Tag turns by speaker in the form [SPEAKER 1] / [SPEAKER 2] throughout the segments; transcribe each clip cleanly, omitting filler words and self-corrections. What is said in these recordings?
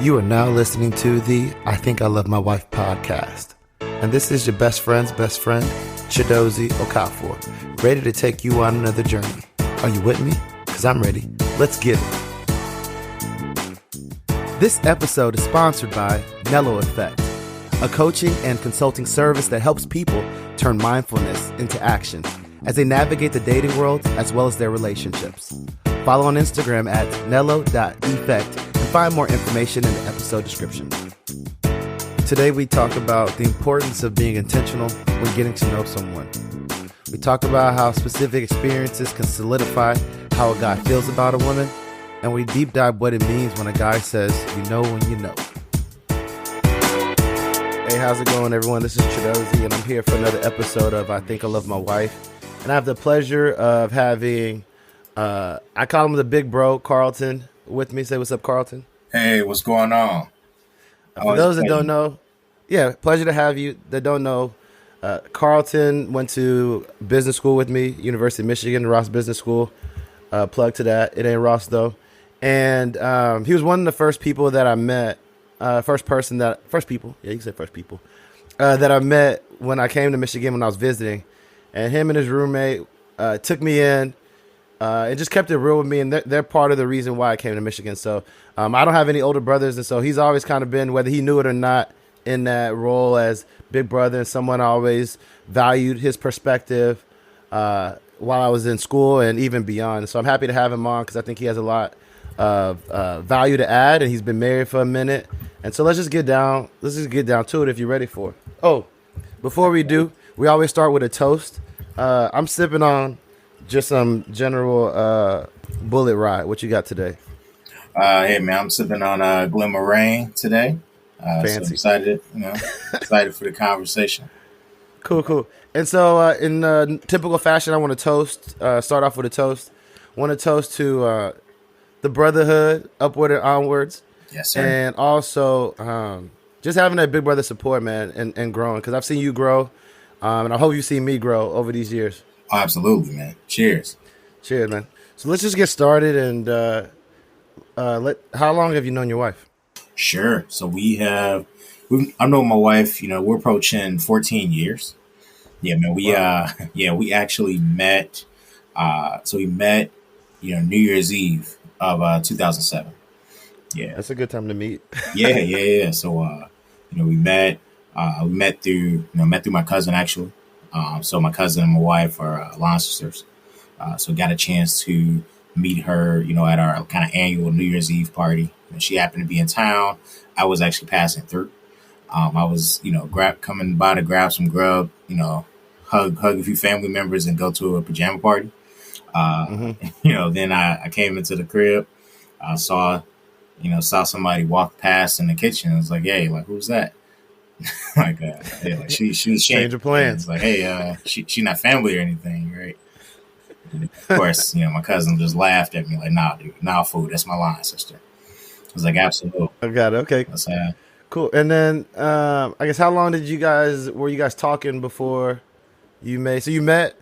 [SPEAKER 1] You are now listening to the I Think I Love My Wife podcast. And this is your best friend's best friend, Chidozie Okafor, ready to take you on another journey. Are you with me? Because I'm ready. Let's get it. This episode is sponsored by Mellow Effect, a coaching and consulting service that helps people turn mindfulness into action as they navigate the dating world as well as their relationships. Follow on Instagram at nello.effect and find more information in the episode description. Today we talk about the importance of being intentional when getting to know someone. We talk about how specific experiences can solidify how a guy feels about a woman, and we deep dive what it means when a guy says, you know when you know. Hey, how's it going, everyone? This is Chidozie, and I'm here for another episode of I Think I Love My Wife. And I have the pleasure of having, I call him the big bro, Carlton, with me. Say what's up, Carlton.
[SPEAKER 2] Hey, what's going on?
[SPEAKER 1] For those that don't know, pleasure to have you. That don't know, Carlton went to business school with me, University of Michigan, Ross Business School. Plug to that. It ain't Ross, though. And he was one of the first people that I met, first people that I met when I came to Michigan when I was visiting. And him and his roommate took me in and just kept it real with me. And they're part of the reason why I came to Michigan. So I don't have any older brothers. And so he's always kind of been, whether he knew it or not, in that role as big brother and someone I always valued his perspective while I was in school and even beyond. So I'm happy to have him on because I think he has a lot of value to add. And he's been married for a minute. And so let's just get down to it if you're ready for it. Oh, before we do, we always start with a toast. I'm sipping on just some general Bullet Rye. What you got today?
[SPEAKER 2] Hey, man, I'm sipping on Glimmer Rain today.
[SPEAKER 1] Fancy.
[SPEAKER 2] So excited for the conversation.
[SPEAKER 1] Cool. And so in typical fashion, I want to start off with a toast. I want to toast to the brotherhood, upward and onwards.
[SPEAKER 2] Yes, sir.
[SPEAKER 1] And also just having that big brother support, man, and growing. Because I've seen you grow. And I hope you see me grow over these years.
[SPEAKER 2] Oh, absolutely, man. Cheers,
[SPEAKER 1] man. So let's just get started. And how long have you known your wife?
[SPEAKER 2] Sure. So I've known my wife, we're approaching 14 years. Yeah, man. We actually met. So we met, New Year's Eve of 2007. Yeah.
[SPEAKER 1] That's a good time to meet.
[SPEAKER 2] Yeah. So, we met through my cousin, actually. So my cousin and my wife are line sisters. So got a chance to meet her, at our kind of annual New Year's Eve party. She happened to be in town. I was actually passing through. I was, coming by to grab some grub, hug a few family members and go to a pajama party. Then I came into the crib. I saw somebody walk past in the kitchen. I was like, hey, like, who's that? She was
[SPEAKER 1] change of plans.
[SPEAKER 2] Like, hey, she not family or anything, right? And of course, my cousin just laughed at me like, nah, dude, nah, fool, that's my line sister. I was like, absolutely.
[SPEAKER 1] I got it. Okay. Cool. And then I guess how long were you guys talking before you met? So you met,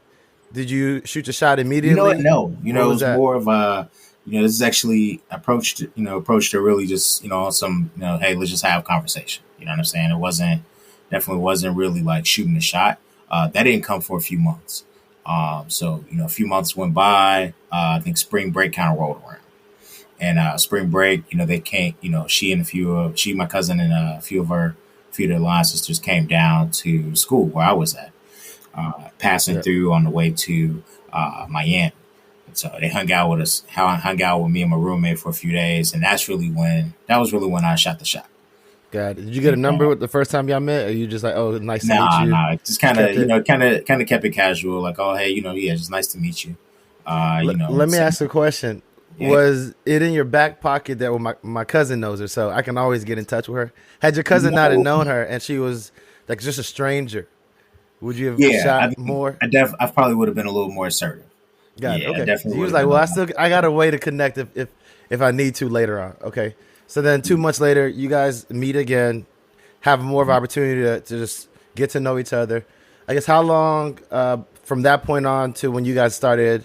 [SPEAKER 1] did you shoot your shot immediately?
[SPEAKER 2] No. It was more of a, this is actually approached her really just, on some, hey, let's just have a conversation. You know what I'm saying? It definitely wasn't really like shooting a shot. That didn't come for a few months. So, a few months went by. I think spring break kind of rolled around. And spring break, they came, my cousin and a few of their line sisters came down to school where I was at, passing through on the way to Miami. And so they hung out with me and my roommate for a few days. And that was really when I shot the shot.
[SPEAKER 1] Got it. Did you get a number with the first time y'all met? Or you just like, oh, nice to meet you?
[SPEAKER 2] Nah, just kind of kept it casual. Like, oh, hey, just nice to meet you.
[SPEAKER 1] Let me ask a question. Yeah. Was it in your back pocket that my cousin knows her, so I can always get in touch with her? Had your cousin not have known her and she was like just a stranger, would you have shot more?
[SPEAKER 2] I probably would have been a little more assertive.
[SPEAKER 1] Got it. Okay. Definitely he was like, well, I got a way to connect if I need to later on. Okay. So then 2 months later, you guys meet again, have more of an opportunity to just get to know each other. I guess how long from that point on to when you guys started,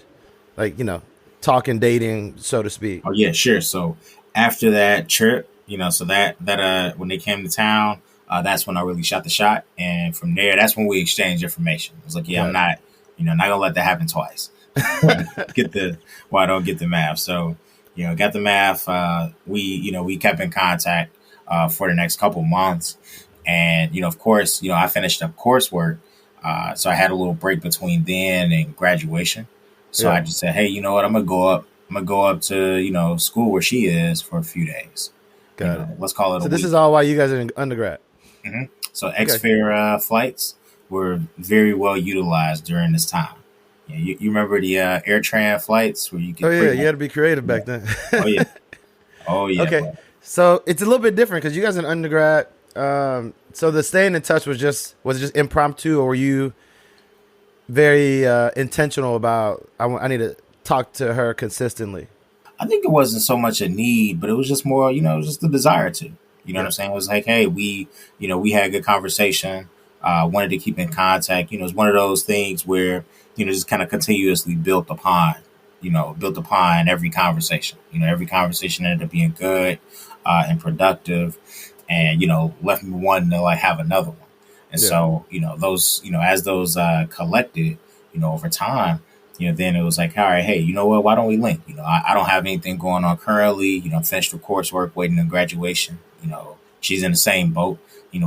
[SPEAKER 1] talking, dating, so to speak?
[SPEAKER 2] Oh, yeah, sure. So after that trip, So that when they came to town, that's when I really shot the shot, and from there, that's when we exchanged information. It was like, yeah, I'm
[SPEAKER 1] Got
[SPEAKER 2] not, not gonna let that happen twice. Get the Well, I don't get the math. So, got the math. We kept in contact for the next couple months, and of course, I finished up coursework, so I had a little break between then and graduation. So
[SPEAKER 1] yeah.
[SPEAKER 2] I just said, hey, you know what? I'm gonna go up. I'm gonna go up to school where she is for a few days.
[SPEAKER 1] Got it.
[SPEAKER 2] Let's call it
[SPEAKER 1] So
[SPEAKER 2] a
[SPEAKER 1] this
[SPEAKER 2] week.
[SPEAKER 1] is all while you guys are in undergrad.
[SPEAKER 2] hmm So
[SPEAKER 1] Okay.
[SPEAKER 2] X-Fare flights were very well utilized during this time. Yeah, you remember the AirTran flights where you
[SPEAKER 1] Oh
[SPEAKER 2] could
[SPEAKER 1] yeah,
[SPEAKER 2] pretty
[SPEAKER 1] you
[SPEAKER 2] much.
[SPEAKER 1] had to be creative
[SPEAKER 2] Yeah.
[SPEAKER 1] back then.
[SPEAKER 2] Oh yeah. Oh yeah,
[SPEAKER 1] Okay,
[SPEAKER 2] bro.
[SPEAKER 1] so it's a little bit different because you guys in undergrad. So the staying in touch was it just impromptu, or were you very intentional about I need to talk to her consistently?
[SPEAKER 2] I think it wasn't so much a need, but it was just more, it was just the desire to. You know what
[SPEAKER 1] Yeah,
[SPEAKER 2] I'm saying? It was like, hey, we had a good conversation. Wanted to keep in contact. It's one of those things where just kind of continuously built upon every conversation. Every conversation ended up being good and productive, and left me wanting to like have another one. And
[SPEAKER 1] yeah,
[SPEAKER 2] so those as those collected over time, then it was like, all right, hey, you know what? Why don't we link? I don't have anything going on currently. Finished the coursework, waiting on graduation. She's in the same boat.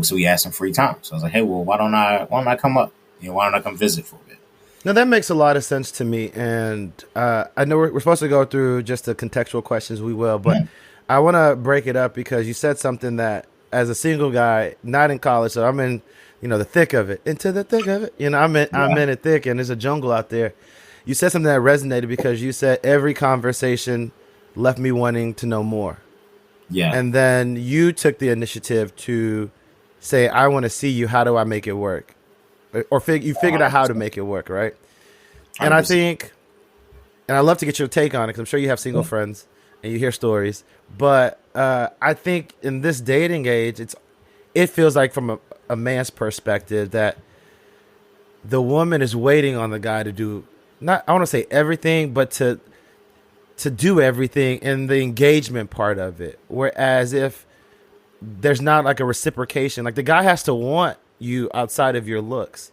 [SPEAKER 2] So we had some free time. So I was like, hey, well, why don't I come up? Why don't I come visit for a bit?
[SPEAKER 1] no, that makes a lot of sense to me. And I know we're supposed to go through just the contextual questions. We will, but
[SPEAKER 2] Mhm.
[SPEAKER 1] I want to break it up because you said something that, as a single guy, not in college, so I'm in, the thick of it, into the thick of it. I'm
[SPEAKER 2] Yeah,
[SPEAKER 1] in it thick, and there's a jungle out there. You said something that resonated because you said every conversation left me wanting to know more,
[SPEAKER 2] yeah,
[SPEAKER 1] and then you took the initiative to say, "I want to see you. How do I make it work?" Or you figured out how to
[SPEAKER 2] 100%,
[SPEAKER 1] make it work, right? And I
[SPEAKER 2] 100%.
[SPEAKER 1] think, and I'd love to get your take on it because I'm sure you have single friends and you hear stories. But I think in this dating age, it feels like from a man's perspective that the woman is waiting on the guy to do, not I want to say everything, but to do everything in the engagement part of it. Whereas if there's not like a reciprocation, like the guy has to want you outside of your looks.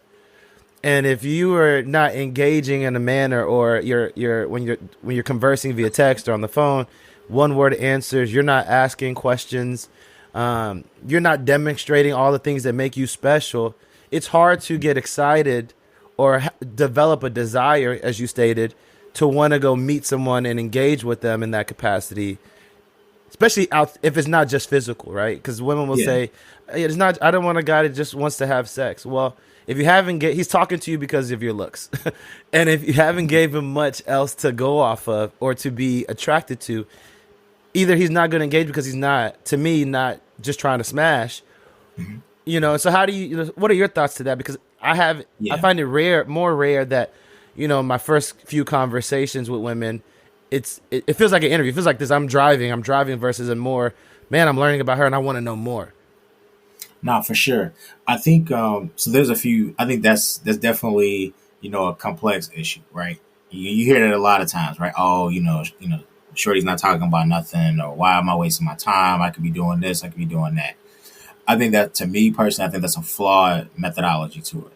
[SPEAKER 1] And if you are not engaging in a manner, or you're conversing via text or on the phone, one word answers, you're not asking questions, you're not demonstrating all the things that make you special, it's hard to get excited or develop a desire, as you stated, to want to go meet someone and engage with them in that capacity, especially out if it's not just physical, right? Because women will
[SPEAKER 2] Yeah.
[SPEAKER 1] say, "Hey, it's not. I don't want a guy that just wants to have sex." Well, if you haven't he's talking to you because of your looks, and if you haven't gave him much else to go off of or to be attracted to, either he's not going to engage because he's not, to me, not just trying to smash.
[SPEAKER 2] Mhm.
[SPEAKER 1] So how do what are your thoughts to that? Because I
[SPEAKER 2] Yeah.
[SPEAKER 1] find it more rare that, my first few conversations with women, it feels like an interview. It feels like this. I'm driving versus a more, man, I'm learning about her and I want to know more.
[SPEAKER 2] Nah, for sure. I think so. There's a few. I think that's definitely a complex issue, right? You hear that a lot of times, right? Oh, Shorty's not talking about nothing, or why am I wasting my time? I could be doing this. I could be doing that. I think that, to me personally, I think that's a flawed methodology to it.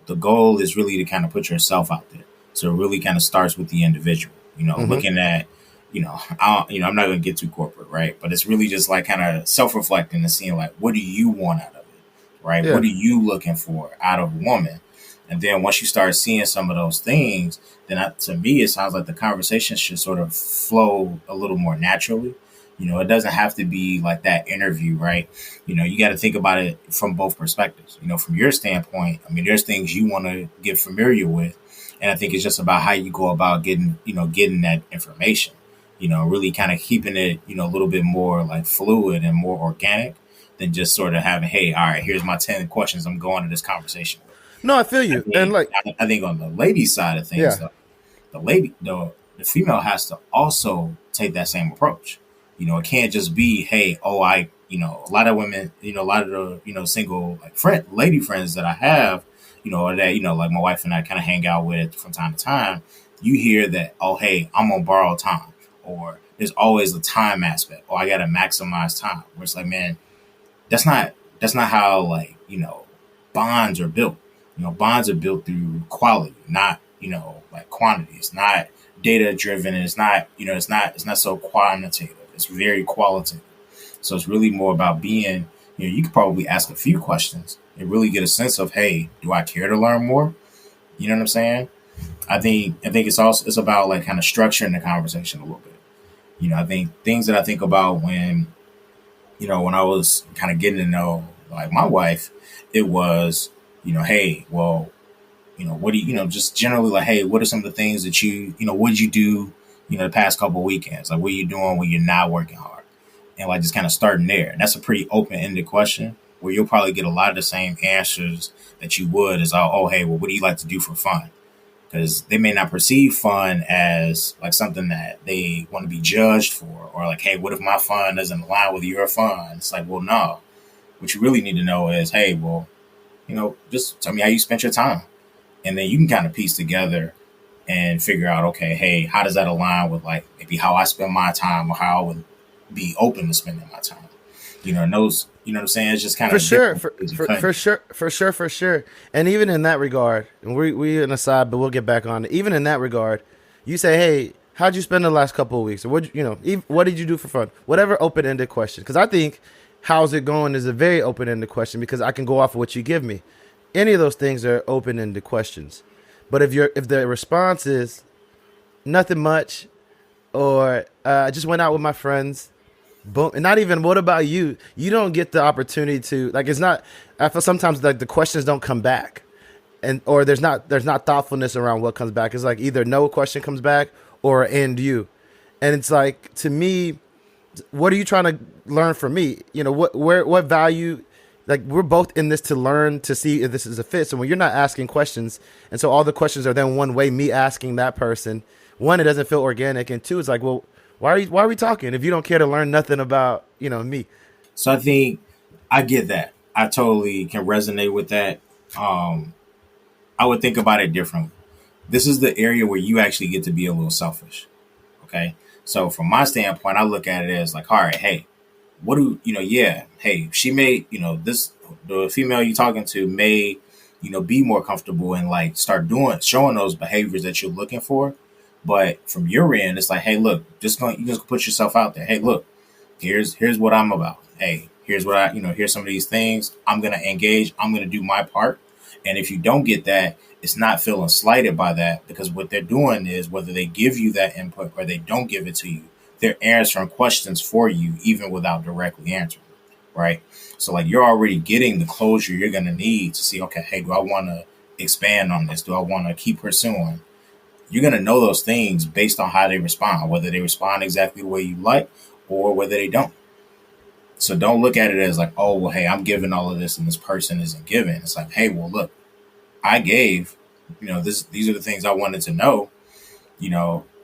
[SPEAKER 2] The goal is really to kind of put yourself out there. So it really kind of starts with the individual.
[SPEAKER 1] Mm-hmm.
[SPEAKER 2] Looking at, I'm not going to get too corporate, right? But it's really just like kind of self-reflecting and seeing like, what do you want out of it, right? What
[SPEAKER 1] Yeah.
[SPEAKER 2] are you looking for out of a woman? And then once you start seeing some of those things, then to me, it sounds like the conversation should sort of flow a little more naturally. It doesn't have to be like that interview, right? You got to think about it from both perspectives. From your standpoint, I mean, there's things you want to get familiar with, and I think it's just about how you go about getting that information. Really kind of keeping it, a little bit more like fluid and more organic than just sort of having, hey, all right, here's my 10 questions I'm going to this conversation with.
[SPEAKER 1] No, I feel
[SPEAKER 2] I
[SPEAKER 1] you. And
[SPEAKER 2] think
[SPEAKER 1] like,
[SPEAKER 2] I think on the lady side of things,
[SPEAKER 1] yeah,
[SPEAKER 2] though, the female has to also take that same approach. It can't just be, hey, oh, a lot of women, a lot of the, single like lady friends that I have, or that, like my wife and I kind of hang out with from time to time, you hear that, oh, hey, I'm on borrowed time, or there's always the time aspect. Oh, I got to maximize time. Where it's like, man, that's not how, like, bonds are built. Bonds are built through quality, not, like quantity. It's not data driven. And it's not so quantitative. It's very qualitative. So it's really more about being, you could probably ask a few questions and really get a sense of, hey, do I care to learn more? You know what I'm saying? I think it's about like kind of structuring the conversation a little bit. I think things that I think about when I was kind of getting to know like my wife, it was, hey, well, what do just generally like, hey, what are some of the things that what did you do, the past couple of weekends? Like, what are you doing when you're not working hard? And like just kind of starting there. And that's a pretty open-ended question where you'll probably get a lot of the same answers that you would as, oh, hey, well, what do you like to do for fun? Because they may not perceive fun as like something that they want to be judged for, or like, hey, what if my fun doesn't align with your fun? It's like, well, no. What you really need to know is, hey, well, just tell me how you spent your time. And then you can kind of piece together and figure out, okay, hey, how does that align with like maybe how I spend my time, or how I would be open to spending my time? And those, you know what I'm saying? It's just kind
[SPEAKER 1] For
[SPEAKER 2] of
[SPEAKER 1] sure, for sure. And even in that regard, and we an aside, but we'll get back on it. Even in that regard, you say, hey, how'd you spend the last couple of weeks? Or what did you do for fun? Whatever open-ended question. Because I think how's it going is a very open-ended question, because I can go off of what you give me. Any of those things are open-ended questions. But if the response is nothing much, or I just went out with my friends, boom, and not even what about you? You don't get the opportunity to, like, it's not. I feel sometimes like the questions don't come back, or there's not thoughtfulness around what comes back. It's like either no question comes back or and you, and it's like, to me, what are you trying to learn from me? What value? Like, we're both in this to learn, to see if this is a fit. So when you're not asking questions, and so all the questions are then one way, me asking that person, one, it doesn't feel organic, and two, it's like, well, why are we talking if you don't care to learn nothing about, me?
[SPEAKER 2] So I think I get that. I totally can resonate with that. I would think about it differently. This is the area where you actually get to be a little selfish. Okay. So from my standpoint, I look at it as like, all right, hey, what do yeah, hey, she may, the female you're talking to may, be more comfortable and like start showing those behaviors that you're looking for. But from your end, it's like, hey, look, you just put yourself out there. Hey, look, here's what I'm about. Hey, here's what here's some of these things. I'm going to engage. I'm going to do my part. And if you don't get that, it's not feeling slighted by that, because what they're doing is, whether they give you that input or they don't give it to you, they're answering questions for you, even without directly answering. Right. So like, you're already getting the closure you're going to need to see, okay, hey, do I want to expand on this? Do I want to keep pursuing? You're going to know those things based on how they respond, whether they respond exactly the way you like or whether they don't. So don't look at it as like, oh, well, hey, I'm giving all of this and this person isn't giving. It's like, hey, well, look, I gave, these are the things I wanted to know.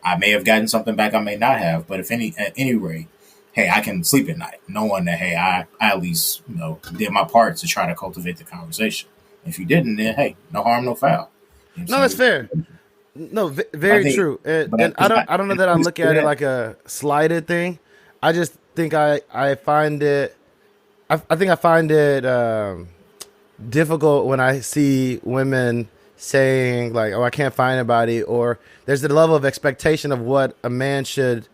[SPEAKER 2] I may have gotten something back, I may not have, but at any rate, hey, I can sleep at night knowing that, hey, I at least, did my part to try to cultivate the conversation. If you didn't, then hey, no harm, no foul.
[SPEAKER 1] No, that's fair. No, very true. And I don't know that I look at it like a slighted thing. I just think I find it, I think I find it difficult when I see women saying like, oh, I can't find anybody, or there's the level of expectation of what a man should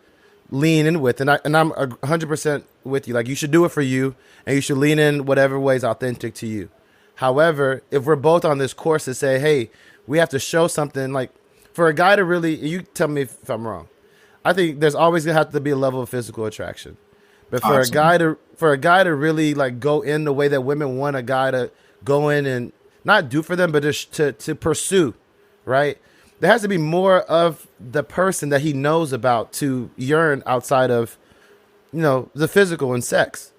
[SPEAKER 1] lean in with. And I'm 100% with you. Like, you should do it for you, and you should lean in whatever way is authentic to you. However, if we're both on this course to say, hey, we have to show something, like, for a guy to really, you tell me if I'm wrong, I think there's always gonna have to be a level of physical attraction. But for a guy to really like go in the way that women want a guy to go in and not do for them, but just to pursue, right? There has to be more of the person that he knows about to yearn outside of, the physical and sex.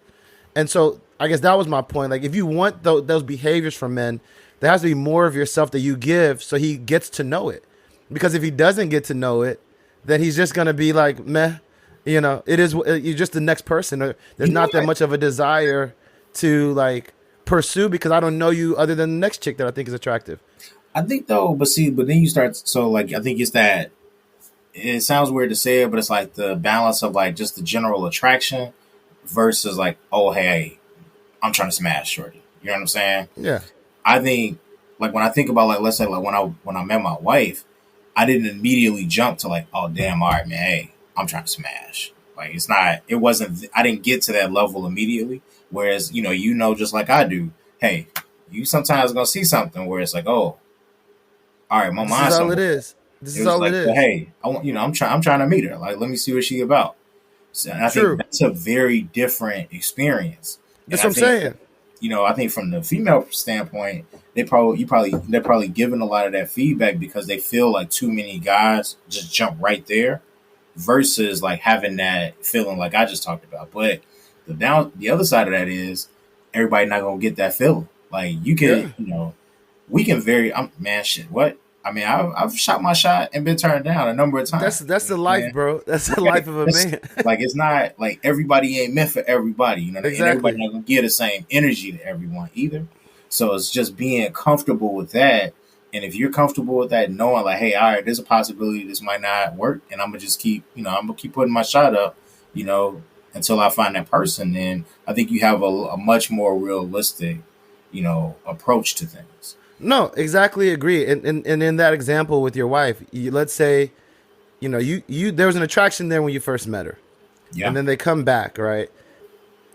[SPEAKER 1] And so I guess that was my point. Like, if you want those behaviors from men, there has to be more of yourself that you give so he gets to know it. Because if he doesn't get to know it, then he's just going to be like, meh, it is, you're just the next person. There's not that much of a desire to like pursue, because I don't know you other than the next chick that I think is attractive.
[SPEAKER 2] I think though, but then you start, so like, I think it's that it sounds weird to say it, but it's like the balance of like just the general attraction versus like, oh hey, I'm trying to smash shorty. You know what I'm saying?
[SPEAKER 1] Yeah.
[SPEAKER 2] I think like when I think about like let's say like when I met my wife, I didn't immediately jump to like, oh damn, all right, man, hey, I'm trying to smash. Like it wasn't I didn't get to that level immediately. Whereas, just like I do, hey, you sometimes gonna see something where it's like, oh, all right, my
[SPEAKER 1] This is
[SPEAKER 2] mind's
[SPEAKER 1] all it
[SPEAKER 2] somewhere.
[SPEAKER 1] is. This
[SPEAKER 2] It
[SPEAKER 1] is
[SPEAKER 2] was
[SPEAKER 1] all it
[SPEAKER 2] like, well,
[SPEAKER 1] is.
[SPEAKER 2] hey, I'm trying to meet her. Like, let me see what she about. So, and I think
[SPEAKER 1] True.
[SPEAKER 2] that's a very different experience. And
[SPEAKER 1] That's what
[SPEAKER 2] I
[SPEAKER 1] I'm
[SPEAKER 2] think,
[SPEAKER 1] saying.
[SPEAKER 2] I think from the female standpoint, they're probably giving a lot of that feedback because they feel like too many guys just jump right there versus like having that feeling like I just talked about. But the other side of that is everybody not gonna get that feeling. Like you
[SPEAKER 1] Yeah.
[SPEAKER 2] can, we can man, shit. What? I mean, I've shot my shot and been turned down a number of times.
[SPEAKER 1] That's
[SPEAKER 2] You know
[SPEAKER 1] the
[SPEAKER 2] what I'm
[SPEAKER 1] life,
[SPEAKER 2] saying?
[SPEAKER 1] bro. That's the
[SPEAKER 2] Right.
[SPEAKER 1] life of a man.
[SPEAKER 2] Like it's not like everybody ain't meant for everybody, and everybody
[SPEAKER 1] Exactly.
[SPEAKER 2] not gonna give the same energy to everyone either. So it's just being comfortable with that. And if you're comfortable with that, knowing like, hey, all right, there's a possibility this might not work, and I'm gonna just keep, I'm gonna keep putting my shot up, you know, until I find that person. Then I think you have a much more realistic, approach to things.
[SPEAKER 1] No, exactly agree. And in that example with your wife, let's say, you there was an attraction there when you first met her, and
[SPEAKER 2] Yeah.
[SPEAKER 1] then they come back, right?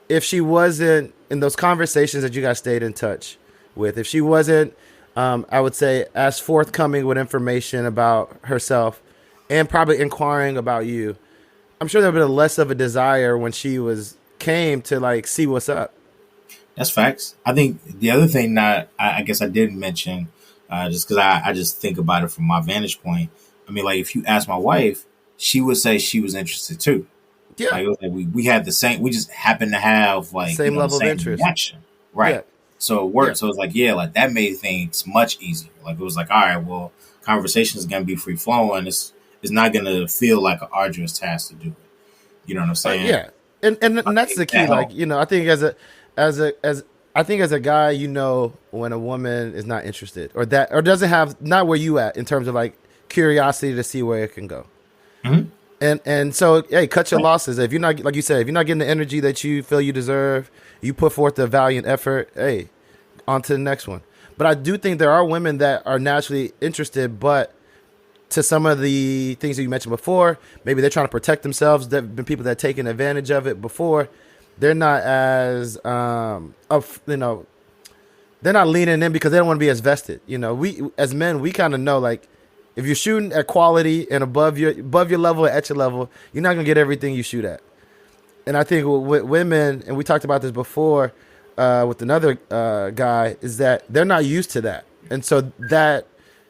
[SPEAKER 1] If she wasn't in those conversations that you guys stayed in touch with, if she wasn't, I would say, as forthcoming with information about herself and probably inquiring about you, I'm sure there would have been less of a desire when she came to like see what's up.
[SPEAKER 2] That's facts. I think the other thing that I guess I didn't mention, just because I just think about it from my vantage point. I mean, like if you ask my wife, she would say she was interested too.
[SPEAKER 1] Yeah,
[SPEAKER 2] Like, it was like we had the same. We just happened to have like
[SPEAKER 1] same
[SPEAKER 2] the
[SPEAKER 1] level of
[SPEAKER 2] same
[SPEAKER 1] interest.
[SPEAKER 2] reaction, right?
[SPEAKER 1] Yeah,
[SPEAKER 2] So it
[SPEAKER 1] yeah.
[SPEAKER 2] worked. So it was like like that made things much easier. Like it was like, all right, well, conversation is gonna be free flowing. It's not gonna feel like an arduous task to do it. You know what I'm saying?
[SPEAKER 1] Yeah, and that's the
[SPEAKER 2] Think
[SPEAKER 1] key.
[SPEAKER 2] that
[SPEAKER 1] Like
[SPEAKER 2] helped.
[SPEAKER 1] I think as I think as a guy, when a woman is not interested or doesn't have not where you at in terms of like curiosity to see where it can go.
[SPEAKER 2] Mm-hmm.
[SPEAKER 1] And so hey, cut your
[SPEAKER 2] Right.
[SPEAKER 1] losses. If you're not like you said, if you're not getting the energy that you feel you deserve, you put forth the valiant effort. Hey, on to the next one. But I do think there are women that are naturally interested, but to some of the things that you mentioned before, maybe they're trying to protect themselves. There have been people that have taken advantage of it before. They're not as they're not leaning in because they don't want to be as vested. We as men, we kind of know like if you're shooting at quality and above your level at your level, you're not gonna get everything you shoot at. And I think with women, and we talked about this before with another guy, is that they're not used to that, and so that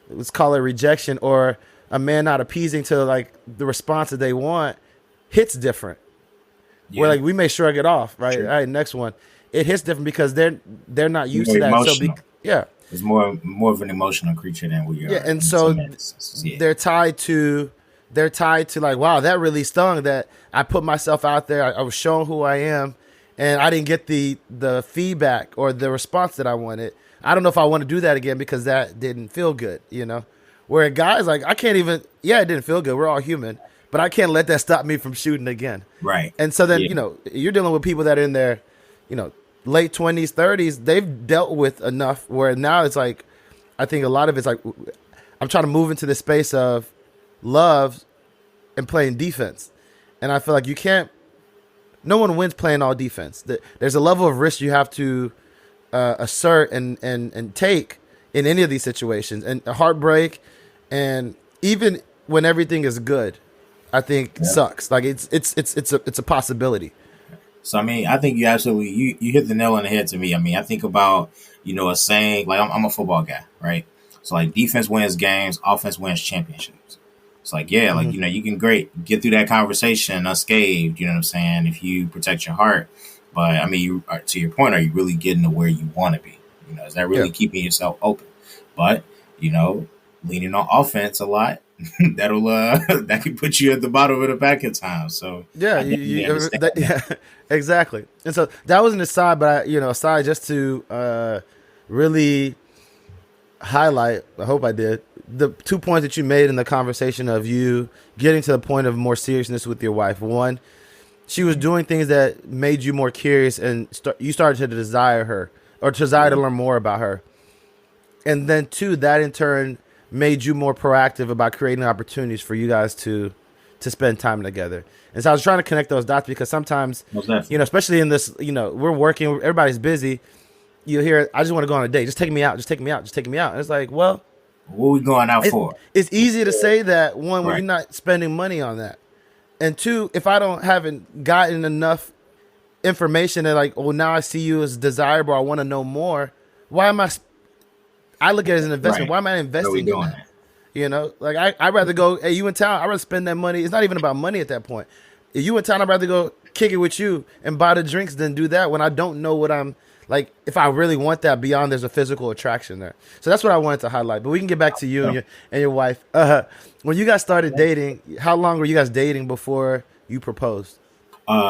[SPEAKER 1] let's call it rejection or a man not appeasing to like the response that they want hits different. Where
[SPEAKER 2] Yeah.
[SPEAKER 1] like we may shrug it off, right? All
[SPEAKER 2] True.
[SPEAKER 1] right, next one. It hits different because they're not used
[SPEAKER 2] More
[SPEAKER 1] to that. So
[SPEAKER 2] emotional.
[SPEAKER 1] yeah,
[SPEAKER 2] It's more of an emotional creature than we
[SPEAKER 1] yeah,
[SPEAKER 2] are
[SPEAKER 1] and
[SPEAKER 2] in some
[SPEAKER 1] so
[SPEAKER 2] instances. Yeah.
[SPEAKER 1] they're tied to like, wow, that really stung. That I put myself out there. I was showing who I am, and I didn't get the feedback or the response that I wanted. I don't know if I want to do that again because that didn't feel good. Where a guy's like, I can't even. Yeah, it didn't feel good. We're all human, but I can't let that stop me from shooting again.
[SPEAKER 2] Right.
[SPEAKER 1] And so then,
[SPEAKER 2] Yeah.
[SPEAKER 1] you're dealing with people that are in their, late 20s, 30s. They've dealt with enough where now it's like, I think a lot of it's like, I'm trying to move into the space of love and playing defense. And I feel like no one wins playing all defense. There's a level of risk you have to assert and take in any of these situations. And a heartbreak, and even when everything is good, I think
[SPEAKER 2] Yeah.
[SPEAKER 1] sucks. Like it's a possibility.
[SPEAKER 2] So I mean, I think you hit the nail on the head to me. I mean, I think about a saying like I'm a football guy, right? So like defense wins games, offense wins championships. It's like like
[SPEAKER 1] Hmm.
[SPEAKER 2] you can get through that conversation unscathed. You know what I'm saying? If you protect your heart, but I mean, to your point, are you really getting to where you want to be? Is that
[SPEAKER 1] Yeah.
[SPEAKER 2] really keeping yourself open? But leaning on offense a lot that can put you at the bottom of the pack at times. So
[SPEAKER 1] Yeah,
[SPEAKER 2] I definitely understand that.
[SPEAKER 1] yeah, exactly. And so that was an aside, but aside just to really highlight. I hope I did the 2 points that you made in the conversation of you getting to the point of more seriousness with your wife. One, she was doing things that made you more curious, and you started to desire her or desire to learn more about her. And then two, that in turn made you more proactive about creating opportunities for you guys to spend time together. And so I was trying to connect those dots because sometimes, especially in this, we're working, everybody's busy. You hear, I just want to go on a date. Just take me out. Just take me out. Just take me out. And it's like, well,
[SPEAKER 2] what are we going out for?
[SPEAKER 1] It's easy to say that, one, when you're not spending money on that. And two, if I haven't gotten enough information that like, well, now I see you as desirable, I want to know more. Why am I look at it as an investment. Why am I investing in that? Like I'd rather go, hey, you in town, I'd rather spend that money. It's not even about money at that point. If you in town, I'd rather go kick it with you and buy the drinks than do that when I don't know what I'm like, if I really want that beyond there's a physical attraction there. So that's what I wanted to highlight. But we can get back to you and your wife. When you guys started dating, how long were you guys dating before you proposed?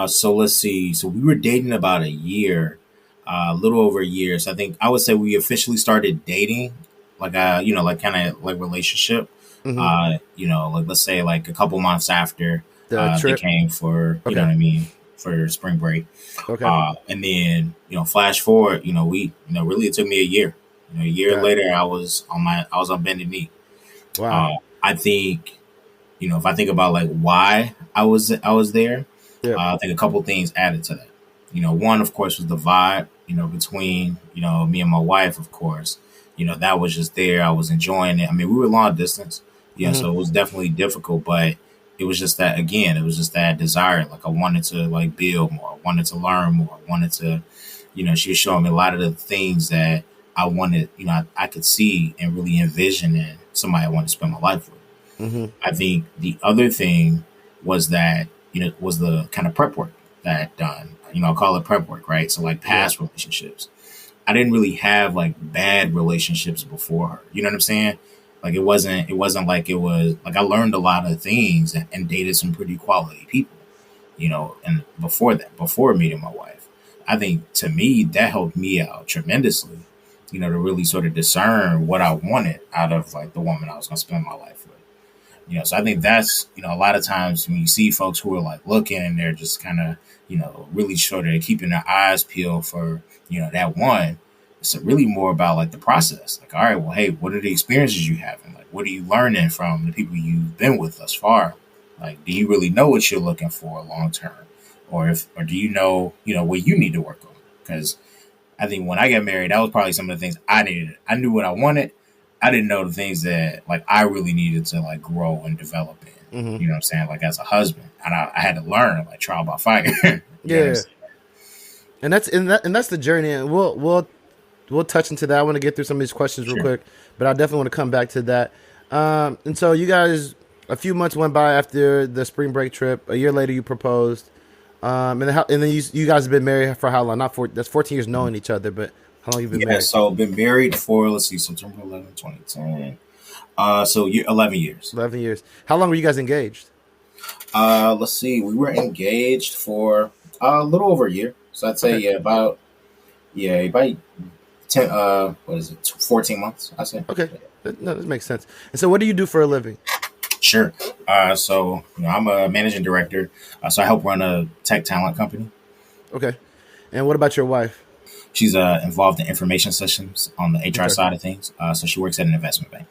[SPEAKER 2] So let's see. So we were dating about a year, a little over a year. So I think I would say we officially started dating, like like kind of like relationship. Like let's say like a couple months after they came for you know what I mean, for spring break. Okay. And then flash forward, we really it took me a year. A year later, I was on bended knee.
[SPEAKER 1] Wow.
[SPEAKER 2] I think if I think about like why I was there, I think a couple things added to that. One of course was the vibe. Between me and my wife, of course. That was just there. I was enjoying it. I mean, we were long distance, so it was definitely difficult, but it was just that, again, it was just that desire. Like I wanted to like build more, I wanted to learn more, I wanted to, she was showing me a lot of the things that I wanted, I could see and really envision in somebody I wanted to spend my life with. I think the other thing was that, was the kind of prep work that I'd done. I call it prep work, right? So like past relationships. I didn't really have like bad relationships before her. You know what I'm saying? Like it wasn't like it was like I learned a lot of things and dated some pretty quality people, and before meeting my wife, I think to me that helped me out tremendously, to really sort of discern what I wanted out of like the woman I was going to spend my life with. So I think that's, a lot of times when you see folks who are like looking and they're just kind of, really sort of keeping their eyes peeled for, that one. It's really more about like the process. Like, all right, well, hey, what are the experiences you have? And like, what are you learning from the people you've been with thus far? Like, do you really know what you're looking for long term? Or do you know, what you need to work on? Because I think when I got married, that was probably some of the things I needed. I knew what I wanted. I didn't know the things that like I really needed to like grow and develop in. You know what I'm saying? Like as a husband, and I had to learn like trial by fire.
[SPEAKER 1] And that's the journey. And we'll touch into that. I want to get through some of these questions real quick, but I definitely want to come back to that. And so you guys, a few months went by after the spring break trip. A year later, you proposed. And then you guys have been married for how long? That's 14 years knowing each other, but how long have you been married?
[SPEAKER 2] So been married for, let's see, September 11, 2010. So 11 years.
[SPEAKER 1] 11 years. How long were you guys engaged?
[SPEAKER 2] Let's see. We were engaged for a little over a year. So I'd say about 10, 14 months, I say.
[SPEAKER 1] Okay. No, that makes sense. And so what do you do for a living?
[SPEAKER 2] Sure. So I'm a managing director. So I help run a tech talent company.
[SPEAKER 1] Okay. And what about your wife?
[SPEAKER 2] She's involved in information systems on the HR side of things. So she works at an investment bank.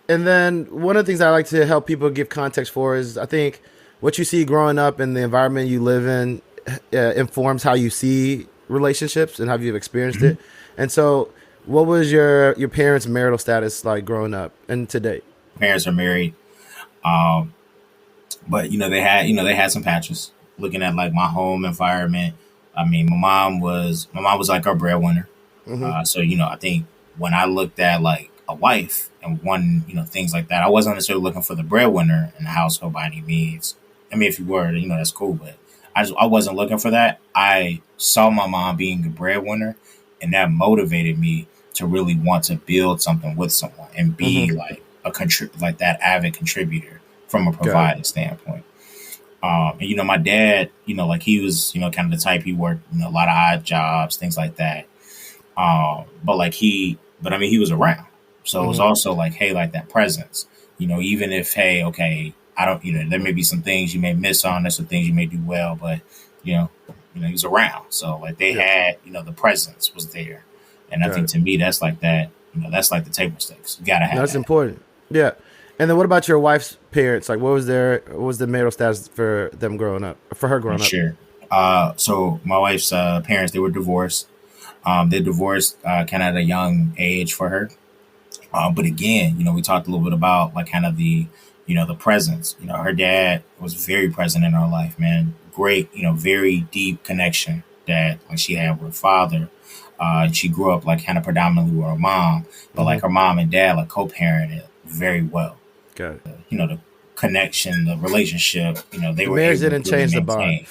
[SPEAKER 1] And then one of the things I like to help people give context for is I think what you see growing up and the environment you live in informs how you see relationships and how you've experienced it. And so what was your parents' marital status like growing up and to date?
[SPEAKER 2] Parents are married. But they had some patches looking at like my home environment. I mean, my mom was like our breadwinner. So, I think when I looked at like a wife and one, things like that, I wasn't necessarily looking for the breadwinner in the household by any means. I mean, if you were, that's cool, but I wasn't looking for that. I saw my mom being a breadwinner, and that motivated me to really want to build something with someone and be like like that avid contributor from a providing standpoint. And my dad, like he was, kind of the type, he worked a lot of odd jobs, things like that. But he was around. So it was also like, hey, like that presence, even if, hey, okay, I don't, there may be some things you may miss on, there's some things you may do well, but you know, he's around. So like they had, the presence was there. And I think to me, that's like that, that's like the table stakes. You got to have
[SPEAKER 1] that's important. Yeah. And then what about your wife's parents? Like what was the marital status for them growing up, for her growing up?
[SPEAKER 2] Sure. So my wife's parents, they were divorced. They divorced kind of at a young age for her. But again, we talked a little bit about like kind of the, the presence. Her dad was very present in her life, man. Great, very deep connection that like she had with her father. She grew up like kind of predominantly with her mom, but like her mom and dad like co-parented very well.
[SPEAKER 1] Got it.
[SPEAKER 2] The connection, the relationship, they were
[SPEAKER 1] marriage didn't change the bond.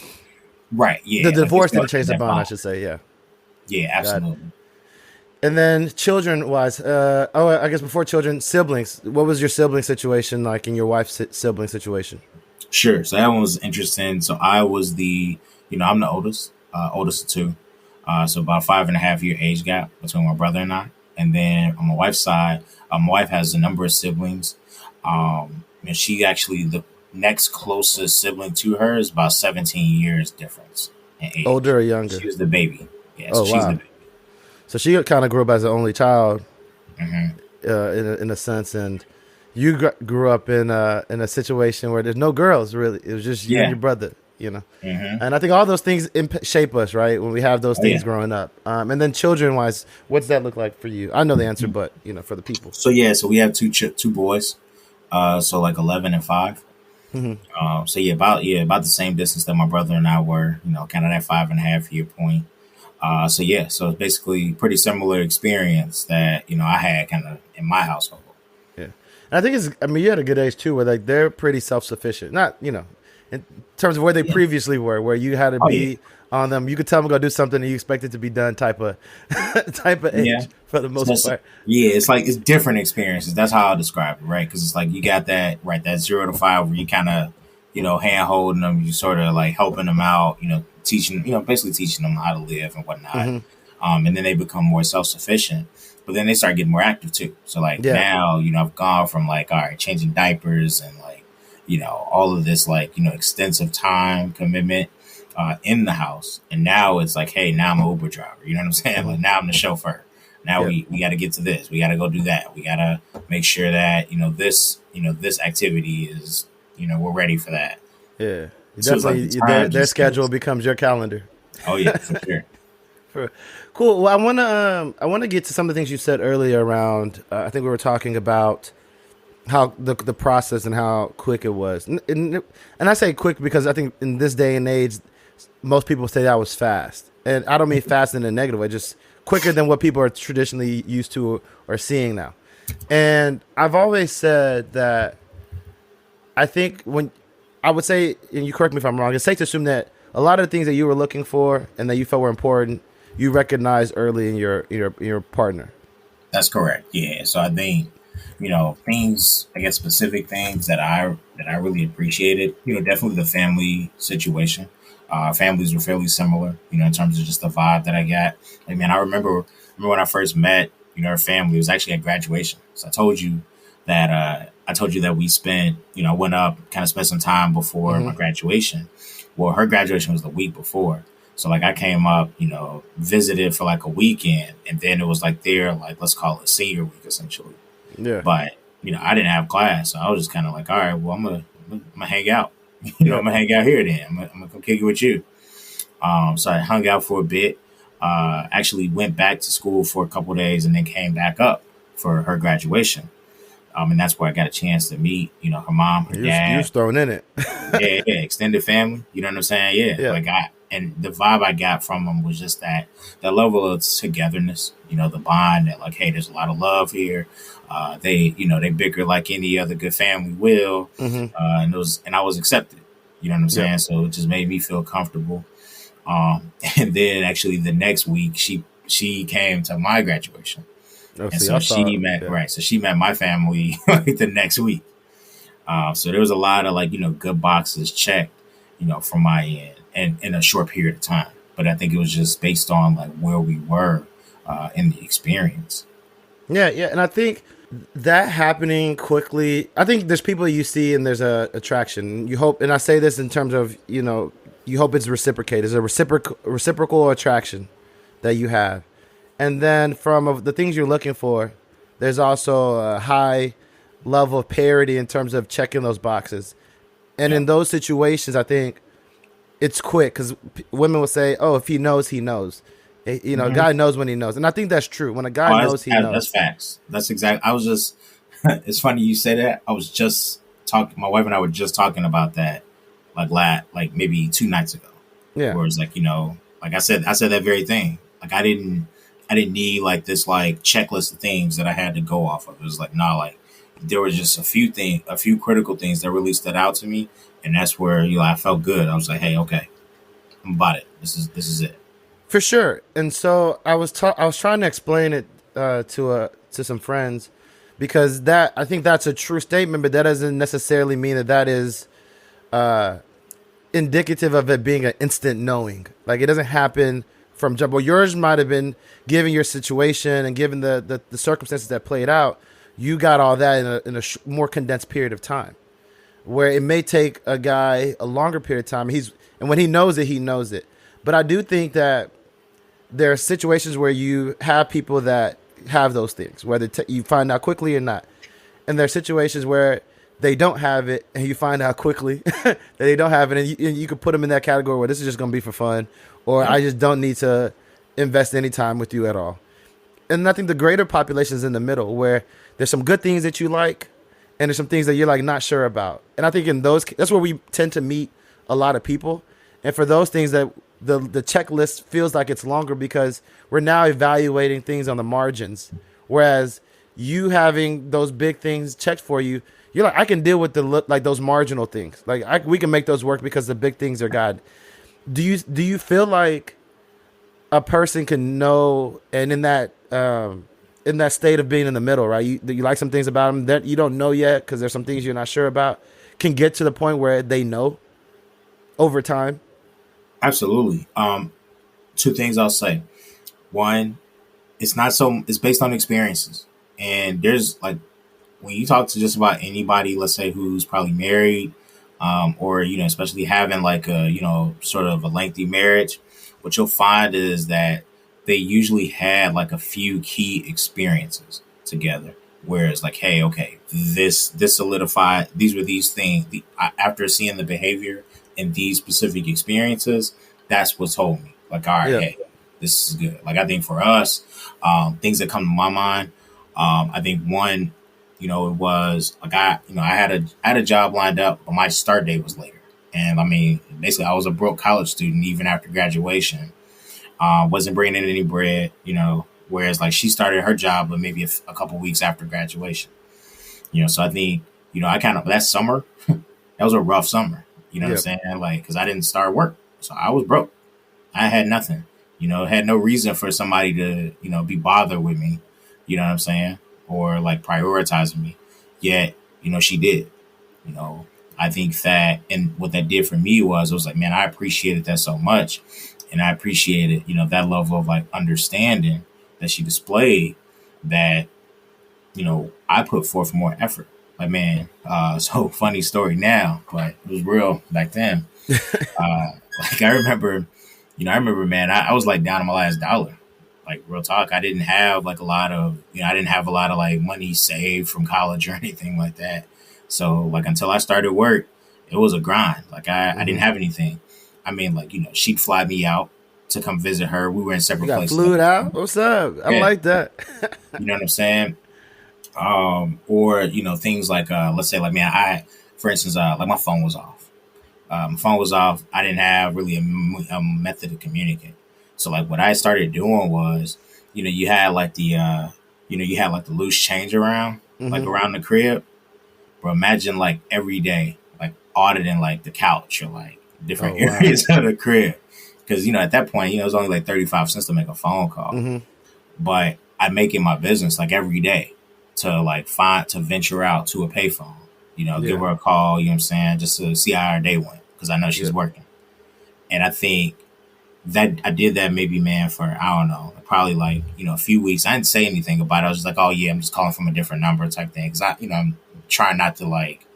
[SPEAKER 2] Right. Yeah.
[SPEAKER 1] The divorce didn't change the bond, I should say. Yeah.
[SPEAKER 2] Yeah, absolutely.
[SPEAKER 1] And then children-wise, I guess before children, siblings. What was your sibling situation like in your wife's sibling situation?
[SPEAKER 2] Sure. So that one was interesting. So I was I'm the oldest of two. So about 5.5 year age gap between my brother and I. And then on my wife's side, my wife has a number of siblings. And she actually, the next closest sibling to her is about 17 years difference in age.
[SPEAKER 1] Older or younger?
[SPEAKER 2] She was the baby. Yeah,
[SPEAKER 1] so she's the baby. So she kind of grew up as an only child, in a sense, and you grew up in a situation where there's no girls really. It was just you and your brother, And I think all those things shape us, right? When we have those things growing up, and then children-wise, what's that look like for you? I know the answer, but for the people.
[SPEAKER 2] So so we have two boys, so like 11 and 5. So about the same distance that my brother and I were, kind of that 5.5 year point. So it's basically pretty similar experience that, I had kind of in my household.
[SPEAKER 1] Yeah. And I think you had a good age too, where like they're pretty self-sufficient, not, in terms of where they previously were, where you had to be on them. You could tell them to go do something and you expect it to be done type of age for the most part.
[SPEAKER 2] Yeah. It's like, it's different experiences. That's how I describe it. Right. Cause it's like, you got that 0 to 5 where you kind of, hand holding them, you sort of like helping them out, teaching, basically teaching them how to live and whatnot. And then they become more self-sufficient, but then they start getting more active too. So like now, I've gone from like, all right, changing diapers and like, all of this, like, extensive time commitment in the house. And now it's like, hey, now I'm an Uber driver. You know what I'm saying? Like now I'm the chauffeur. Now we got to get to this. We got to go do that. We got to make sure that, this activity is, we're ready for that.
[SPEAKER 1] Yeah. So definitely their schedule becomes your calendar.
[SPEAKER 2] Oh yeah, for sure.
[SPEAKER 1] Cool. Well, I want to get to some of the things you said earlier around, I think we were talking about how the process and how quick it was. And I say quick because I think in this day and age, most people say that was fast. And I don't mean fast in a negative way, just quicker than what people are traditionally used to or seeing now. And I've always said that I think I would say, and you correct me if I'm wrong, it's safe to assume that a lot of the things that you were looking for and that you felt were important, you recognized early in your partner.
[SPEAKER 2] That's correct. Yeah. So I think, things, I guess, specific things that I really appreciated, definitely the family situation. Families were fairly similar, in terms of just the vibe that I got. I mean, I remember when I first met, her family, it was actually at graduation. So I told you that we spent, went up, kind of spent some time before my graduation. Well, her graduation was the week before. So like I came up, visited for like a weekend, and then it was like let's call it senior week essentially.
[SPEAKER 1] Yeah.
[SPEAKER 2] But, I didn't have class. So I was just kind of like, all right, well, I'm gonna hang out. I'm gonna hang out here then. I'm gonna come kick it with you. So I hung out for a bit. Actually went back to school for a couple of days and then came back up for her graduation. And that's where I got a chance to meet, her mom, her dad.
[SPEAKER 1] You was thrown in it.
[SPEAKER 2] yeah, extended family. You know what I'm saying? Yeah. And the vibe I got from them was just that level of togetherness, the bond that like, hey, there's a lot of love here. They bicker like any other good family will. And I was accepted. You know what I'm saying? So it just made me feel comfortable. And then actually the next week she came to my graduation. And so she met my family like the next week. So there was a lot of like, good boxes checked, from my end and in a short period of time. But I think it was just based on like where we were in the experience.
[SPEAKER 1] Yeah. And I think that happening quickly. I think there's people you see and there's a attraction. You hope, and I say this in terms of, you hope it's reciprocated. There's a reciprocal attraction that you have, and then from the things you're looking for, there's also a high level of parity in terms of checking those boxes. And
[SPEAKER 2] Yeah.
[SPEAKER 1] in those situations, I think it's quick because women will say, "Oh, if he knows, he knows." A
[SPEAKER 2] Hmm.
[SPEAKER 1] guy knows when he knows, and I think that's true. When a guy
[SPEAKER 2] Oh,
[SPEAKER 1] knows, he
[SPEAKER 2] that's
[SPEAKER 1] knows.
[SPEAKER 2] facts. That's exactly. I was just. It's funny you say that. I was just talking. My wife and I were just talking about that, like maybe 2 nights ago.
[SPEAKER 1] Yeah,
[SPEAKER 2] Where it's like, like I said that very thing. Like I didn't need like this like checklist of things that I had to go off of. It was like, nah, like there were just a few critical things that really stood out to me, and that's where I felt good. I was like, hey, okay, I'm about it. This is it.
[SPEAKER 1] for sure. And so I was trying to explain it to some friends because that I think that's a true statement, but that doesn't necessarily mean that is indicative of it being an instant knowing. Like it doesn't happen from jump. Well, yours might have been given your situation and given the circumstances that played out. You got all that in a more condensed period of time, where it may take a guy a longer period of time. And when he knows it, he knows it. But I do think that there are situations where you have people that have those things, whether you find out quickly or not. And there are situations where they don't have it, and you find out quickly that they don't have it, and you could put them in that category where this is just going to be for fun, or
[SPEAKER 2] Yep.
[SPEAKER 1] I just don't need to invest any time with you at all. And I think the greater population is in the middle, where there's some good things that you like, and there's some things that you're like not sure about. And I think in those, that's where we tend to meet a lot of people. And for those things that the checklist feels like it's longer because we're now evaluating things on the margins, whereas you having those big things checked for you, you're like, I can deal with like those marginal things. Like we can make those work because the big things are God. Do you feel like a person can know, and in that state of being in the middle, right? You like some things about them that you don't know yet because there's some things you're not sure about, can get to the point where they know over time.
[SPEAKER 2] Absolutely. Two things I'll say. One, it's based on experiences, and there's like when you talk to just about anybody, let's say who's probably married, or especially having like a sort of a lengthy marriage, what you'll find is that they usually had like a few key experiences together. Whereas like, hey, okay, this solidified. These were these things. After seeing the behavior in these specific experiences, that's what told me. Like, all right,
[SPEAKER 1] Yeah.
[SPEAKER 2] hey, this is good. Like I think for us, things that come to my mind, I think one, it was like I had a job lined up, but my start date was later. And I mean, basically, I was a broke college student even after graduation. Wasn't bringing in any bread, Whereas like she started her job, but maybe a couple weeks after graduation, So I think, I kind of that summer, that was a rough summer. You know what I'm
[SPEAKER 1] Yeah.
[SPEAKER 2] saying? Like, because I didn't start work, so I was broke. I had nothing. Had no reason for somebody to, be bothered with me. You know what I'm saying? Or like prioritizing me. Yet, she did. You know, I think that, and what that did for me was, it was like, man, I appreciated that so much. And I appreciated, that level of like understanding that she displayed that, I put forth more effort. Like, man, so funny story now, but it was real back then. Like I remember, man, I was like down to my last dollar. Like real talk, I didn't have like a lot of, I didn't have a lot of like money saved from college or anything like that. So like until I started work, it was a grind. Like I didn't
[SPEAKER 1] Hmm.
[SPEAKER 2] have anything. I mean, like she'd fly me out to come visit her. We were in
[SPEAKER 1] You
[SPEAKER 2] separate
[SPEAKER 1] got
[SPEAKER 2] places.
[SPEAKER 1] fluid out. What's up? I
[SPEAKER 2] Yeah,
[SPEAKER 1] like that.
[SPEAKER 2] you know what I'm saying. Or things like let's say like man, for instance like my phone was off. My phone was off. I didn't have really a method to communicate. So like what I started doing was, you had like you had like the loose change around, like
[SPEAKER 1] Hmm.
[SPEAKER 2] around the crib. But imagine like every day, like auditing like the couch or like
[SPEAKER 1] Oh
[SPEAKER 2] different
[SPEAKER 1] wow.
[SPEAKER 2] areas of the crib. Because, at that point, it was only like 35 cents to make a phone call.
[SPEAKER 1] Hmm.
[SPEAKER 2] But I make it my business like every day to like to venture out to a payphone, give
[SPEAKER 1] Yeah.
[SPEAKER 2] her a call, you know what I'm saying, just to see how her day went because I know she's
[SPEAKER 1] Yeah.
[SPEAKER 2] working. And I think that I did that maybe, man, for I don't know, probably like, a few weeks. I didn't say anything about it. I was just like, oh yeah, I'm just calling from a different number type thing. Cause I'm trying not to like,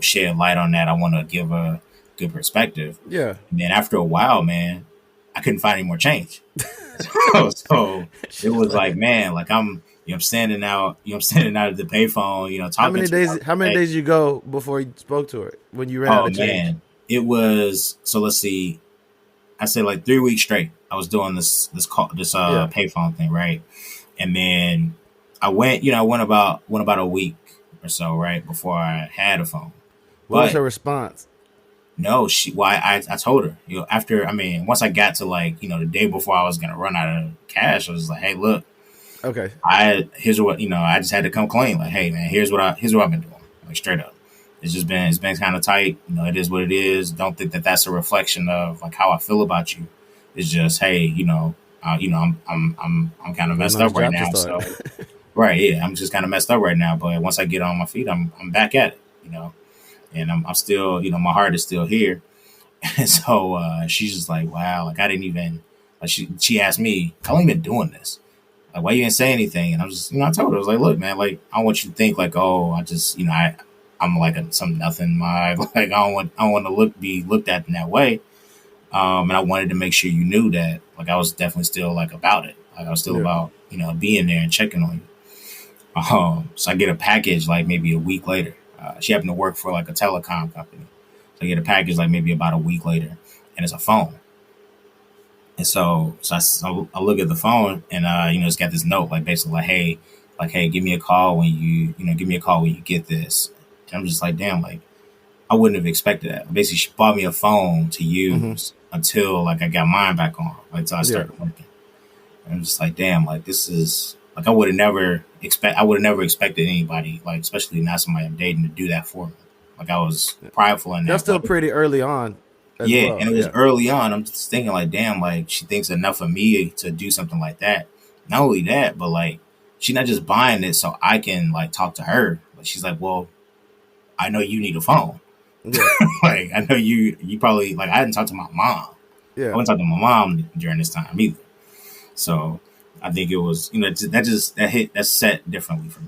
[SPEAKER 2] shed light on that. I want to give a good perspective.
[SPEAKER 1] Yeah.
[SPEAKER 2] And then after a while, man, I couldn't find any more change. so it was like, man, like I'm standing out at the payphone, talking
[SPEAKER 1] How many days you go before you spoke to her when you ran out of change?
[SPEAKER 2] Man, it was, so let's see, I say like 3 weeks straight. I was doing this payphone thing, right? And then I went about a week or so, right, before I had a phone.
[SPEAKER 1] What was her response?
[SPEAKER 2] No, I told her, once I got to like, the day before I was gonna run out of cash, I was like, hey, look,
[SPEAKER 1] okay,
[SPEAKER 2] here's what, I just had to come clean. Like, hey man, here's what I've been doing, like straight up. It's been kind of tight. It is what it is. Don't think that that's a reflection of like how I feel about you. It's just, hey, I'm kind of messed up right now. So, right, yeah, I'm just kind of messed up right now. But once I get on my feet, I'm back at it, and I'm still, my heart is still here. And so she's just like, wow, like I didn't even, like she asked me, how long you been doing this? Like, why you didn't say anything? And I was just, I told her, I was like, look, man, like I don't want you to think like, oh, I just, I'm like some nothing. Like I don't want to be looked at in that way. And I wanted to make sure you knew that, like, I was definitely still like about it. Like I was still about, being there and checking on you. So I get a package like maybe a week later. She happened to work for like a telecom company. So I get a package like maybe about a week later, and it's a phone. And so I look at the phone, and it's got this note like basically like hey, give me a call when you get this. And I'm just like, damn, like I wouldn't have expected that. Basically, she bought me a phone to use until like I got mine back on, like until I started working. And I'm just like, damn, like this is like I would have never expected anybody, like especially not somebody I'm dating, to do that for me. Like I was prideful in that.
[SPEAKER 1] That's still pretty early on.
[SPEAKER 2] Yeah, well. And it was early on. I'm just thinking like, damn, like she thinks enough of me to do something like that. Not only that, but like she's not just buying it so I can like talk to her. But she's like, well, I know you need a phone. Yeah. Like I know you probably like I didn't talk to my mom. Yeah, I wouldn't talk to my mom during this time either. So I think it was that set differently for me.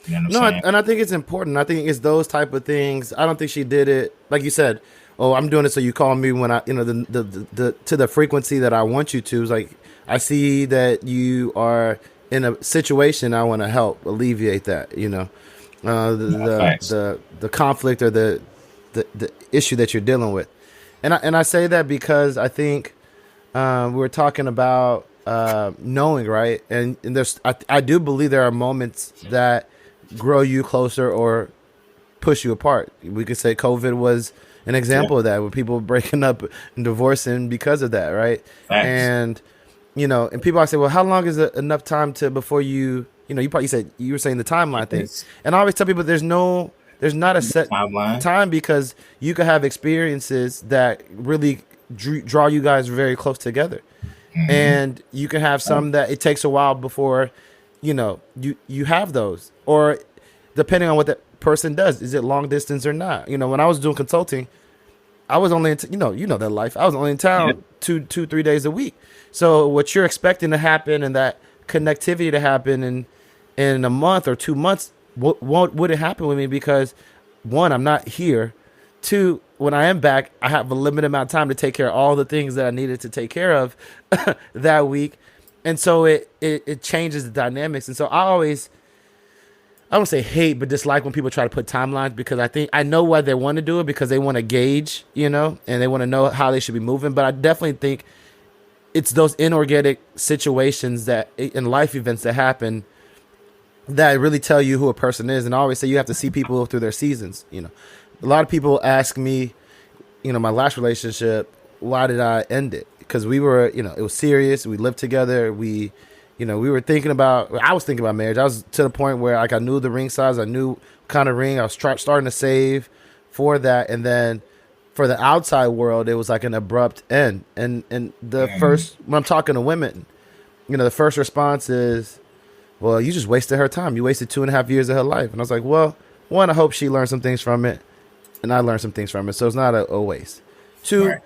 [SPEAKER 2] You know what I'm saying?
[SPEAKER 1] And I think it's important. I think it's those type of things. I don't think she did it like you said. Oh, I'm doing it so you call me when I the to the frequency that I want you to. It's like I see that you are in a situation. I want to help alleviate that. The conflict or the issue that you're dealing with, and I say that because I think we're talking about knowing, right? And I do believe there are moments that grow you closer or push you apart. We could say COVID was an example of that, with people breaking up and divorcing because of that, right?
[SPEAKER 2] Thanks.
[SPEAKER 1] And and people always say, well, how long is enough time before you probably said you were saying the timeline thing, and I always tell people there's not a set time because you could have experiences that really draw you guys very close together, and you can have some that it takes a while before you have those, or depending on what that person does, is it long distance or not? When I was doing consulting, I was only in that life. I was only in town 2-3 days a week. So what you're expecting to happen and that connectivity to happen in a month or 2 months wouldn't happen with me because, one, I'm not here. Two, when I am back, I have a limited amount of time to take care of all the things that I needed to take care of that week. And so it changes the dynamics. And so I don't say hate, but dislike when people try to put timelines, because I know why they want to do it, because they want to gauge, and they want to know how they should be moving. But I definitely think it's those inorganic situations in life events that happen that really tell you who a person is. And I always say you have to see people through their seasons. A lot of people ask me, my last relationship, why did I end it? Because we were, it was serious. We lived together. I was thinking about marriage. I was to the point where like I knew the ring size. I knew kind of ring. I was starting to save for that. And then for the outside world, it was like an abrupt end. And first, when I'm talking to women, the first response is, well, you just wasted her time. You wasted 2.5 years of her life. And I was like, well, one, I hope she learned some things from it, and I learned some things from it. So it's not a waste. Two,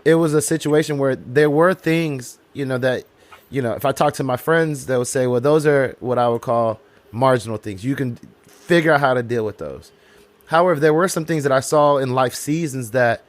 [SPEAKER 1] It was a situation where there were things, that if I talk to my friends, they would say, well, those are what I would call marginal things. You can figure out how to deal with those. However, there were some things that I saw in life seasons that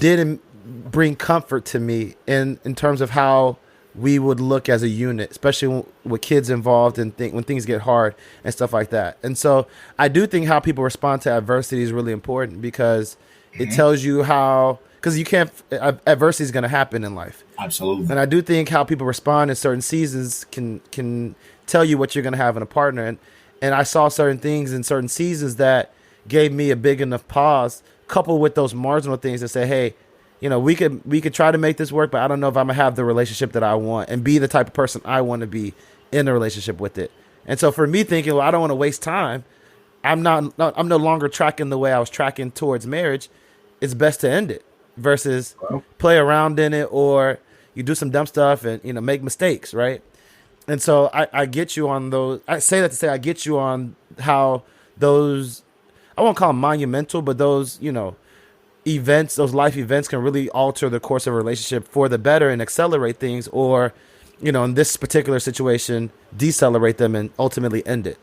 [SPEAKER 1] didn't bring comfort to me in terms of how we would look as a unit, especially with kids involved and when things get hard and stuff like that. And so I do think how people respond to adversity is really important, because it tells you how, because you can't, adversity is going to happen in life.
[SPEAKER 2] Absolutely.
[SPEAKER 1] And I do think how people respond in certain seasons can tell you what you're going to have in a partner. And I saw certain things in certain seasons that gave me a big enough pause, coupled with those marginal things that say, hey, we could try to make this work, but I don't know if I'm gonna have the relationship that I want and be the type of person I want to be in a relationship with it. And so for me thinking, well, I don't want to waste time. I'm no longer tracking the way I was tracking towards marriage. It's best to end it versus play around in it, or you do some dumb stuff and make mistakes, right? And so I get you on those. I say that to say I get you on how those, I won't call them monumental, but those events, those life events can really alter the course of a relationship for the better and accelerate things, or, in this particular situation, decelerate them and ultimately end it.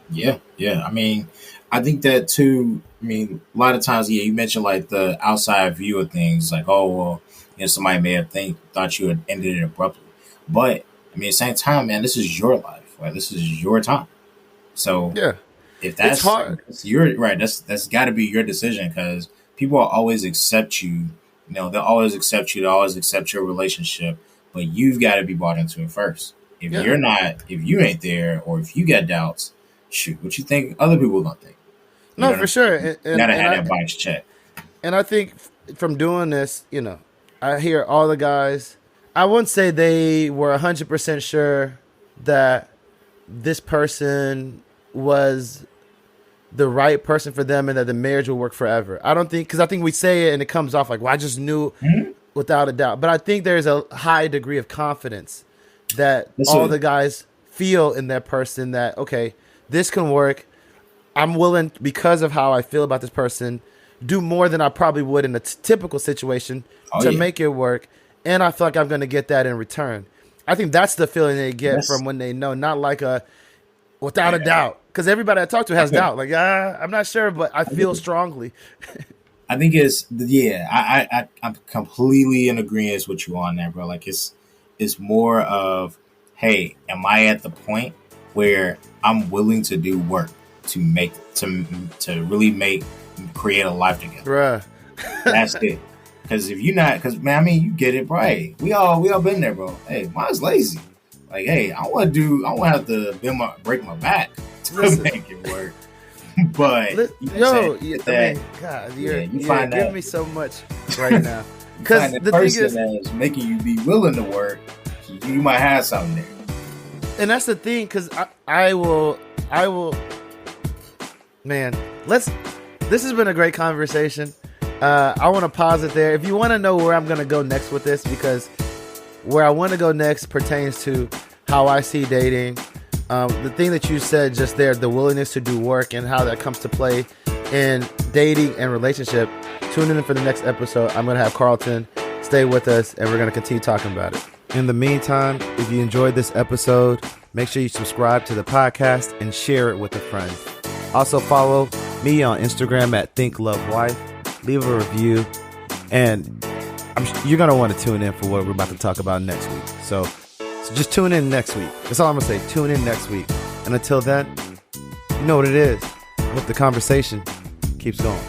[SPEAKER 2] Yeah. I mean, I think that too. I mean, a lot of times, you mentioned like the outside view of things, like, oh, well, somebody may have thought you had ended it abruptly. But I mean, at the same time, man, this is your life, right? This is your time. So if that's hard, you're right. That's got to be your decision, because people will always accept you. They'll always accept you. They'll always accept your relationship, but you've got to be bought into it first. If you're not, if you ain't there, or if you got doubts, shoot, what you think other people gonna think?
[SPEAKER 1] No, for sure.
[SPEAKER 2] You gotta have that box check.
[SPEAKER 1] And I think from doing this, I hear all the guys. I wouldn't say they were 100% sure that this person was the right person for them and that the marriage will work forever. I don't think, because I think we say it and it comes off like, well, I just knew without a doubt. But I think there's a high degree of confidence that the guys feel in their person that, okay, this can work. I'm willing, because of how I feel about this person, do more than I probably would in a typical situation to make it work. And I feel like I'm going to get that in return. I think that's the feeling they get from when they know, not like without a doubt. Because everybody I talk to has doubt. Like, I'm not sure, but I feel strongly.
[SPEAKER 2] I think I'm completely in agreement with you on that, bro. Like, it's more of, hey, am I at the point where I'm willing to do work to really create a life together?
[SPEAKER 1] Bruh.
[SPEAKER 2] That's it. Because if you're not, man, I mean, you get it, bro. Hey, we all been there, bro. Hey, mine's lazy. Like, hey, I want to have to break my back to make it work. But
[SPEAKER 1] God, you're giving me so much right now. Because the person
[SPEAKER 2] that is making you be willing to work, you might have something there.
[SPEAKER 1] And that's the thing, because I will. Man, this has been a great conversation. I want to pause it there. If you want to know where I'm going to go next with this, because where I want to go next pertains to how I see dating. The thing that you said just there, the willingness to do work and how that comes to play in dating and relationship. Tune in for the next episode. I'm going to have Carlton stay with us, and we're going to continue talking about it. In the meantime, if you enjoyed this episode, make sure you subscribe to the podcast and share it with a friend. Also follow me on Instagram at ThinkLoveWife. Leave a review, and you're going to want to tune in for what we're about to talk about next week. So just tune in next week. That's all I'm going to say. Tune in next week. And until then, you know what it is. I hope the conversation keeps going.